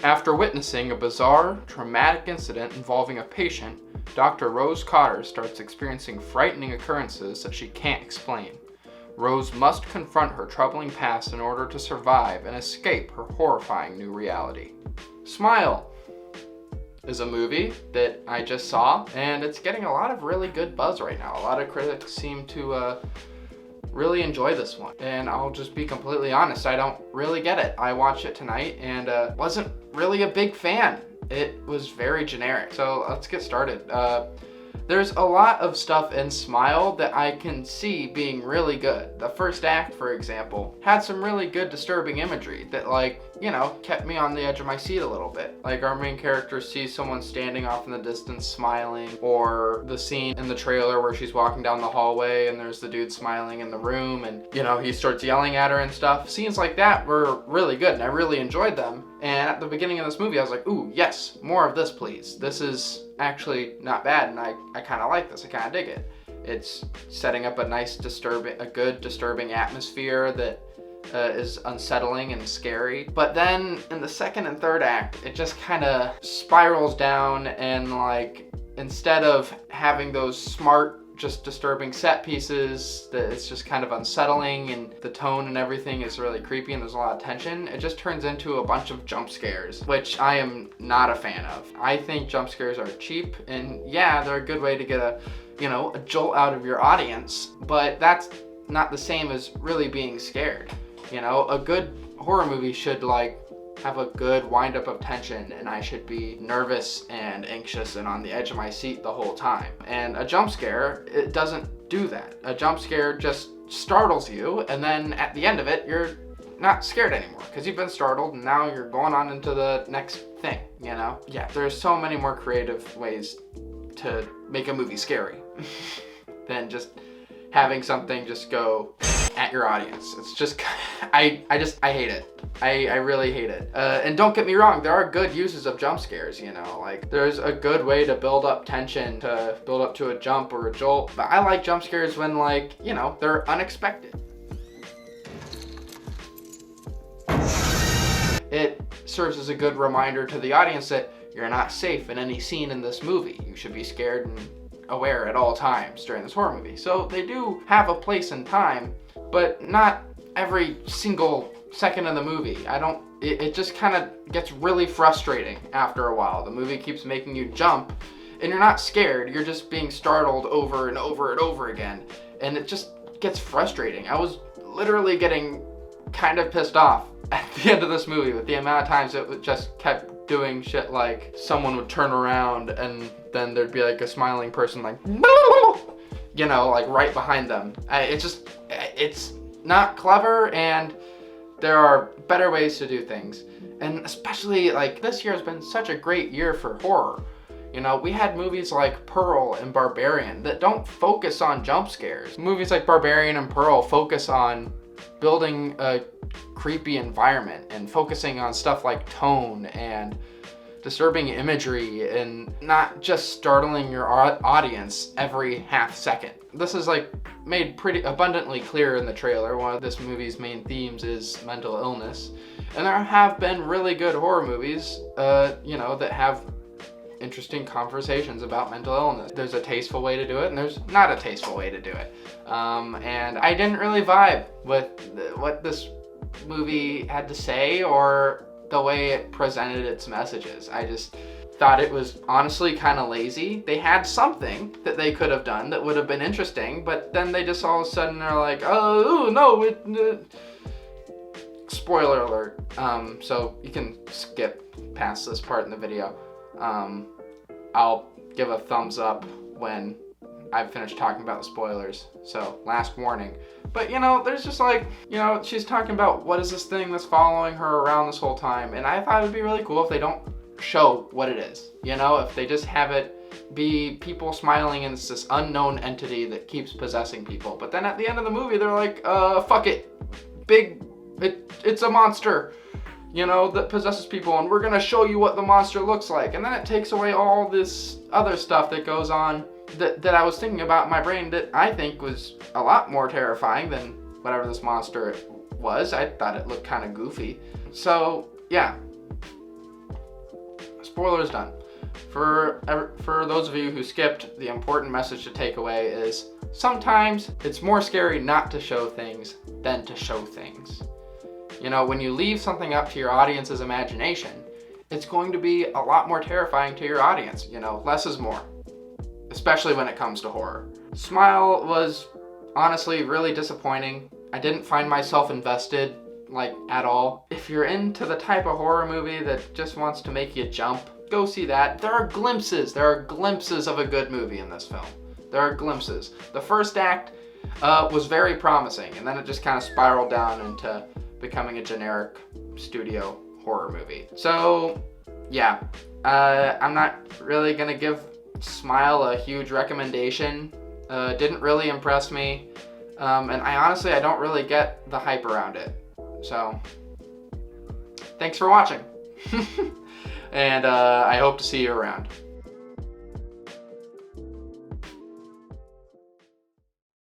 After witnessing a bizarre, traumatic incident involving a patient, Dr. Rose Cotter starts experiencing frightening occurrences that she can't explain. Rose must confront her troubling past in order to survive and escape her horrifying new reality. Smile is a movie that I just saw, and it's getting a lot of really good buzz right now. A lot of critics seem to really enjoy this one, and I'll just be completely honest, I don't really get it. I watched it tonight and wasn't really a big fan. It was very generic. So let's get started. There's a lot of stuff in Smile that I can see being really good. The first act, for example, had some really good disturbing imagery that, like, you know, kept me on the edge of my seat a little bit. Like, our main character sees someone standing off in the distance smiling, or the scene in the trailer where she's walking down the hallway and there's the dude smiling in the room and, you know, he starts yelling at her and stuff. Scenes like that were really good and I really enjoyed them. And at the beginning of this movie, I was like, ooh, yes, more of this, please. This is actually not bad, and I kind of like this. I kind of dig it. It's setting up a nice, good disturbing atmosphere that is unsettling and scary. But then in the second and third act, it just kind of spirals down, and like, instead of having those smart, just disturbing set pieces that it's just kind of unsettling and the tone and everything is really creepy and there's a lot of tension, it just turns into a bunch of jump scares, which I am not a fan of. I think jump scares are cheap, and yeah, they're a good way to get a jolt out of your audience, but that's not the same as really being scared. You know, a good horror movie should like have a good wind-up of tension, and I should be nervous and anxious and on the edge of my seat the whole time. And a jump scare, it doesn't do that. A jump scare just startles you, and then at the end of it, you're not scared anymore because you've been startled, and now you're going on into the next thing, you know? Yeah, there's so many more creative ways to make a movie scary than just having something just go at your audience. It's just, I hate it. I really hate it. And don't get me wrong, there are good uses of jump scares, you know, like there's a good way to build up tension, to build up to a jump or a jolt. But I like jump scares when, like, you know, they're unexpected. It serves as a good reminder to the audience that you're not safe in any scene in this movie. You should be scared and aware at all times during this horror movie. So they do have a place and time, but not every single second of the movie. It just kind of gets really frustrating after a while. The movie keeps making you jump and you're not scared, you're just being startled over and over and over again, and it just gets frustrating. I was literally getting kind of pissed off at the end of this movie with the amount of times it just kept doing shit, like someone would turn around and then there'd be like a smiling person like, you know, like right behind them. It's not clever, and there are better ways to do things. And especially, like, this year has been such a great year for horror. You know, we had movies like Pearl and Barbarian that don't focus on jump scares. Movies like Barbarian and Pearl focus on building a creepy environment and focusing on stuff like tone and disturbing imagery and not just startling your audience every half second. This is like made pretty abundantly clear in the trailer. One of this movie's main themes is mental illness, and there have been really good horror movies, you know, that have interesting conversations about mental illness. There's a tasteful way to do it, and there's not a tasteful way to do it. And I didn't really vibe with what this movie had to say or the way it presented its messages. I just thought it was honestly kind of lazy. They had something that they could have done that would have been interesting, but then they just all of a sudden are like, oh no, spoiler alert. So you can skip past this part in the video. I'll give a thumbs up when I've finished talking about the spoilers, so last warning. But, you know, there's just like, you know, she's talking about what is this thing that's following her around this whole time, and I thought it would be really cool if they don't show what it is, you know, if they just have it be people smiling and it's this unknown entity that keeps possessing people. But then at the end of the movie, they're like, fuck it, it's a monster, you know, that possesses people, and we're gonna show you what the monster looks like. And then it takes away all this other stuff that goes on that I was thinking about in my brain that I think was a lot more terrifying than whatever this monster was. I thought it looked kind of goofy. So, yeah. spoilers done. For those of you who skipped, the important message to take away is sometimes it's more scary not to show things than to show things. You know, when you leave something up to your audience's imagination, it's going to be a lot more terrifying to your audience. You know, less is more, especially when it comes to horror. Smile was honestly really disappointing. I didn't find myself invested, like, at all. If you're into the type of horror movie that just wants to make you jump, go see that. There are glimpses of a good movie in this film. There are glimpses. The first act was very promising, and then it just kind of spiraled down into becoming a generic studio horror movie. So, yeah, I'm not really gonna give Smile a huge recommendation. Didn't really impress me, and I don't really get the hype around it. So, thanks for watching, and I hope to see you around.